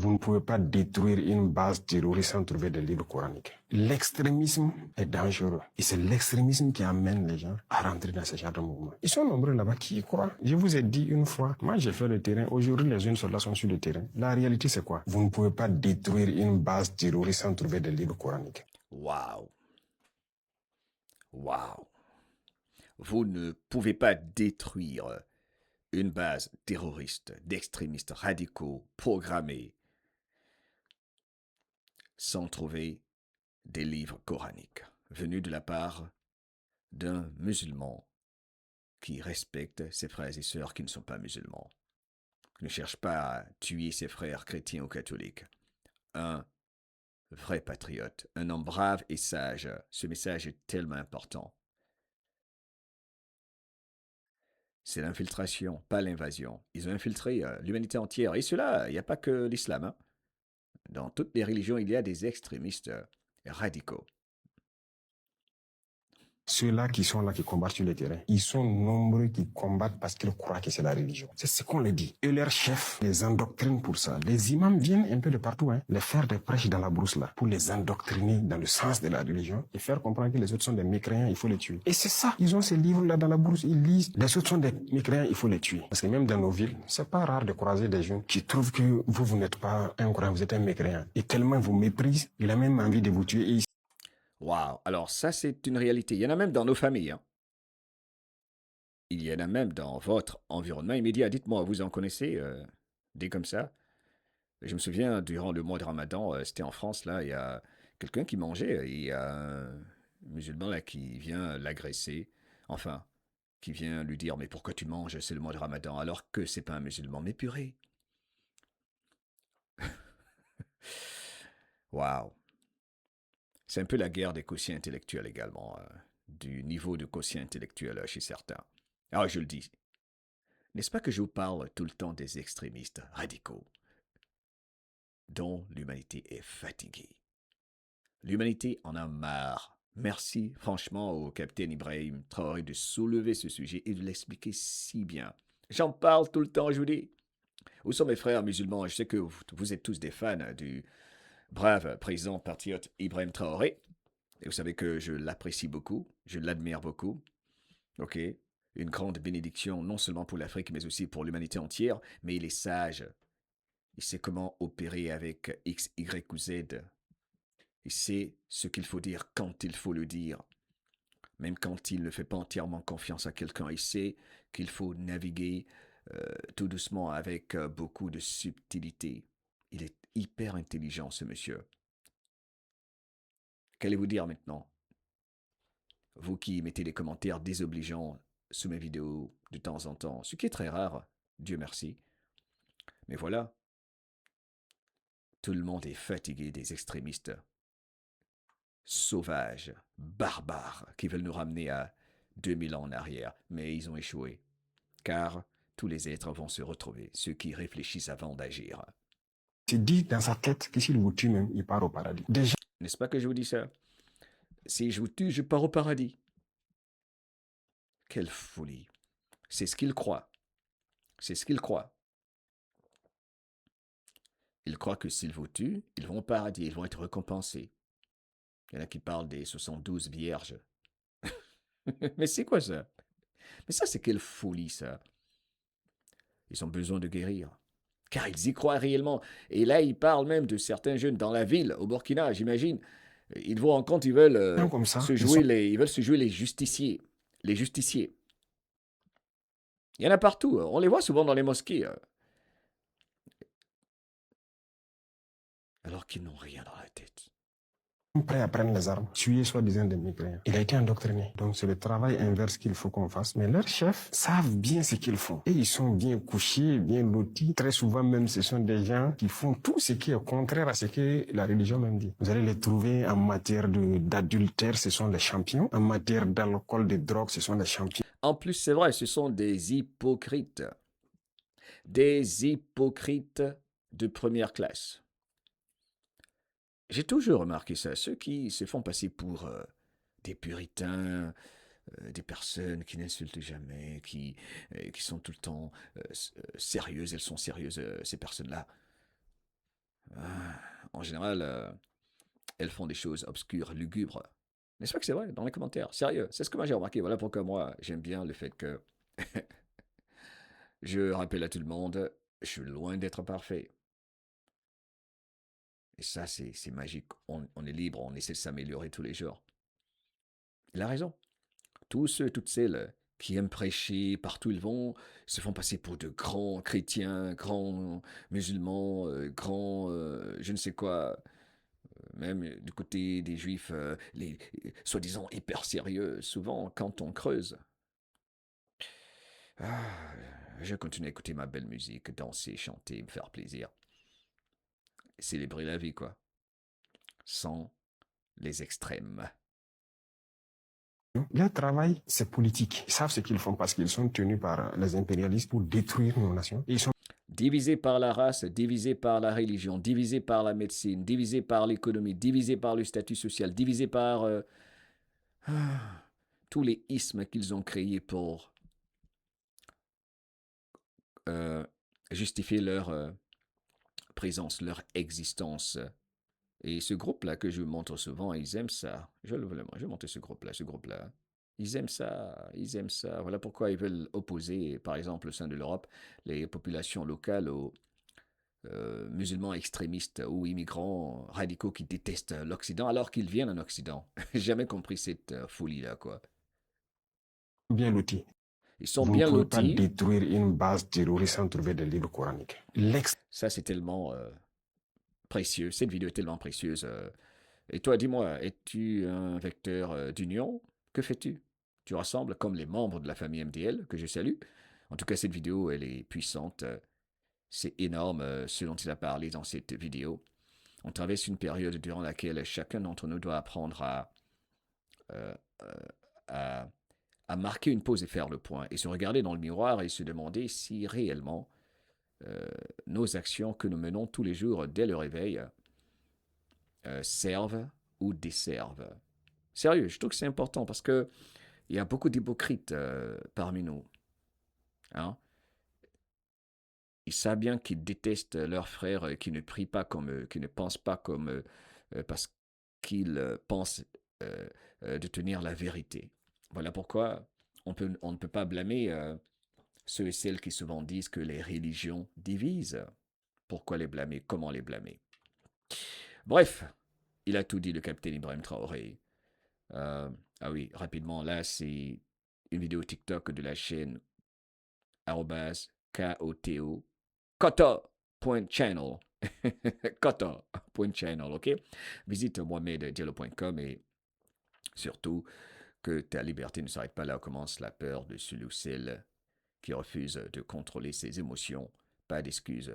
Vous ne pouvez pas détruire une base terroriste sans trouver des livres coraniques. L'extrémisme est dangereux. Et c'est l'extrémisme qui amène les gens à rentrer dans ce genre de mouvement. Ils sont nombreux là-bas qui y croient. Je vous ai dit une fois, moi j'ai fait le terrain. Aujourd'hui, les jeunes soldats sont sur le terrain. La réalité, c'est quoi? Vous ne pouvez pas détruire une base terroriste sans trouver des livres coraniques. Waouh. Waouh. Vous ne pouvez pas détruire une base terroriste d'extrémistes radicaux programmés sans trouver des livres coraniques venus de la part d'un musulman qui respecte ses frères et sœurs qui ne sont pas musulmans, qui ne cherche pas à tuer ses frères chrétiens ou catholiques. Un vrai patriote, un homme brave et sage. Ce message est tellement important. C'est l'infiltration, pas l'invasion. Ils ont infiltré l'humanité entière. Et cela, il n'y a pas que l'islam. Hein. Dans toutes les religions, il y a des extrémistes radicaux. Ceux-là qui sont là, qui combattent sur le terrain, ils sont nombreux qui combattent parce qu'ils croient que c'est la religion. C'est ce qu'on les dit. Et leurs chefs les endoctrinent pour ça. Les imams viennent un peu de partout, les faire des prêches dans la brousse là, pour les endoctriner dans le sens de la religion et faire comprendre que les autres sont des mécréants, il faut les tuer. Et c'est ça. Ils ont ces livres-là dans la brousse, ils lisent. Les autres sont des mécréants, il faut les tuer. Parce que même dans nos villes, c'est pas rare de croiser des jeunes qui trouvent que vous n'êtes pas un croyant, vous êtes un mécréant. Et tellement ils vous méprisent, il a même envie de vous tuer. Et Waouh, alors ça c'est une réalité. Il y en a même dans nos familles. Hein. Il y en a même dans votre environnement immédiat. Dites-moi, vous en connaissez des comme ça? Je me souviens, durant le mois de Ramadan, c'était en France, là, il y a quelqu'un qui mangeait, il y a un musulman là qui vient l'agresser, enfin, qui vient lui dire, mais pourquoi tu manges? C'est le mois de Ramadan, alors que c'est pas un musulman. Mais purée! Waouh! C'est un peu la guerre des quotients intellectuels également, du niveau de quotient intellectuel chez certains. Alors je le dis, n'est-ce pas que je vous parle tout le temps des extrémistes radicaux dont l'humanité est fatiguée? L'humanité en a marre. Merci franchement au capitaine Ibrahim Traoré de soulever ce sujet et de l'expliquer si bien. J'en parle tout le temps, je vous dis. Où sont mes frères musulmans? Je sais que vous êtes tous des fans du brave président patriote Ibrahim Traoré. Et vous savez que je l'apprécie beaucoup, je l'admire beaucoup. Ok? Une grande bénédiction, non seulement pour l'Afrique, mais aussi pour l'humanité entière. Mais il est sage. Il sait comment opérer avec X, Y ou Z. Il sait ce qu'il faut dire quand il faut le dire. Même quand il ne fait pas entièrement confiance à quelqu'un, il sait qu'il faut naviguer tout doucement avec beaucoup de subtilité. Il est hyper intelligent, ce monsieur. Qu'allez-vous dire maintenant? Vous qui mettez des commentaires désobligeants sous mes vidéos de temps en temps, ce qui est très rare, Dieu merci. Mais voilà, tout le monde est fatigué des extrémistes sauvages, barbares, qui veulent nous ramener à 2000 ans en arrière. Mais ils ont échoué, car tous les êtres vont se retrouver, ceux qui réfléchissent avant d'agir. il se dit dans sa tête que s'il vous tue même, il part au paradis. Déjà, N'est-ce pas que je vous dis ça? Si je vous tue, je pars au paradis. Quelle folie. C'est ce qu'ils croient. C'est ce qu'ils croient. Ils croient que s'ils vous tuent, ils vont au paradis, ils vont être récompensés. Il y en a qui parlent des 72 vierges. Mais c'est quoi ça? Mais ça, c'est quelle folie, ça? Ils ont besoin de guérir. Car ils y croient réellement. Et là, ils parlent même de certains jeunes dans la ville, au Burkina, j'imagine. Ils vont en compte, ils veulent comme ça, ils veulent se jouer les justiciers. Les justiciers. Il y en a partout. On les voit souvent dans les mosquées. Alors qu'ils n'ont rien dans la tête. prêt à prendre les armes, tuer soi-disant des mécréants. Il a été endoctriné. Donc c'est le travail inverse qu'il faut qu'on fasse. Mais leurs chefs savent bien ce qu'ils font. Et ils sont bien couchés, bien lotis. Très souvent même, ce sont des gens qui font tout ce qui est contraire à ce que la religion même dit. Vous allez les trouver en matière d'adultère, ce sont les champions. En matière d'alcool, de drogue, ce sont les champions. En plus, c'est vrai, ce sont des hypocrites. Des hypocrites de première classe. J'ai toujours remarqué ça. Ceux qui se font passer pour des puritains, des personnes qui n'insultent jamais, qui sont tout le temps sérieuses, elles sont sérieuses, ces personnes-là. En général, elles font des choses obscures, lugubres. N'est-ce pas que c'est vrai? Dans les commentaires. Sérieux, c'est ce que moi j'ai remarqué. Voilà pourquoi moi, j'aime bien le fait que je rappelle à tout le monde, je suis loin d'être parfait. Et ça, c'est magique. On est libre, on essaie de s'améliorer tous les jours. Il a raison. Tous ceux, toutes celles qui aiment prêcher partout où ils vont, se font passer pour de grands chrétiens, grands musulmans, grands je ne sais quoi. Même du côté des juifs, les soi-disant hyper sérieux, souvent quand on creuse. Ah, je continue à écouter ma belle musique, danser, chanter, me faire plaisir. Célébrer la vie, quoi. Sans les extrêmes. Leur travail, c'est politique. Ils savent ce qu'ils font parce qu'ils sont tenus par les impérialistes pour détruire nos nations. Et ils sont Divisé par la race, divisé par la religion, divisé par la médecine, divisé par l'économie, divisé par le statut social, divisé par tous les ismes qu'ils ont créés pour euh, justifier leur présence, leur existence. Et ce groupe-là que je montre souvent, ils aiment ça. Je montre ce groupe-là, Ils aiment ça, ils aiment ça. Voilà pourquoi ils veulent opposer, par exemple, au sein de l'Europe, les populations locales aux musulmans extrémistes ou immigrants radicaux qui détestent l'Occident alors qu'ils viennent en Occident. J'ai jamais compris cette folie-là, quoi. bien lotis. Ils sont Vous ne bien pouvez pas lotis. détruire une base terroriste sans trouver des livres coraniques. Ça, c'est tellement précieux. Cette vidéo est tellement précieuse. Et toi, dis-moi, es-tu un vecteur d'union? Que fais-tu? Tu rassembles comme les membres de la famille MDL, que je salue. En tout cas, cette vidéo, elle est puissante. C'est énorme ce dont il a parlé dans cette vidéo. On traverse une période durant laquelle chacun d'entre nous doit apprendre euh, euh, à, à marquer une pause et faire le point, et se regarder dans le miroir et se demander si réellement euh, nos actions que nous menons tous les jours dès le réveil servent ou desservent. Sérieux, je trouve que c'est important parce que il y a beaucoup d'hypocrites parmi nous. Hein. Ils savent bien qu'ils détestent leurs frères, qui ne prient pas comme eux, qui ne pensent pas comme eux, parce qu'ils pensent de tenir la vérité. Voilà pourquoi on ne peut pas blâmer ceux et celles qui souvent disent que les religions divisent. Pourquoi les blâmer? Comment les blâmer? Bref, il a tout dit, le capitaine Ibrahim Traoré. Ah oui, rapidement, là, c'est une vidéo TikTok de la chaîne @KOTO, Koto.channel. Koto.channel, ok? Visite mohameddiallo.com et surtout que ta liberté ne s'arrête pas là où commence la peur de celui ou celle qui refuse de contrôler ses émotions. Pas d'excuses.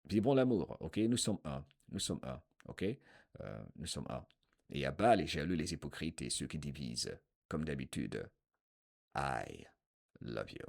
Vibrons l'amour, ok? Nous sommes un. Nous sommes un, ok? Nous sommes un. Et à bas les jaloux, les hypocrites et ceux qui divisent. Comme d'habitude, I love you.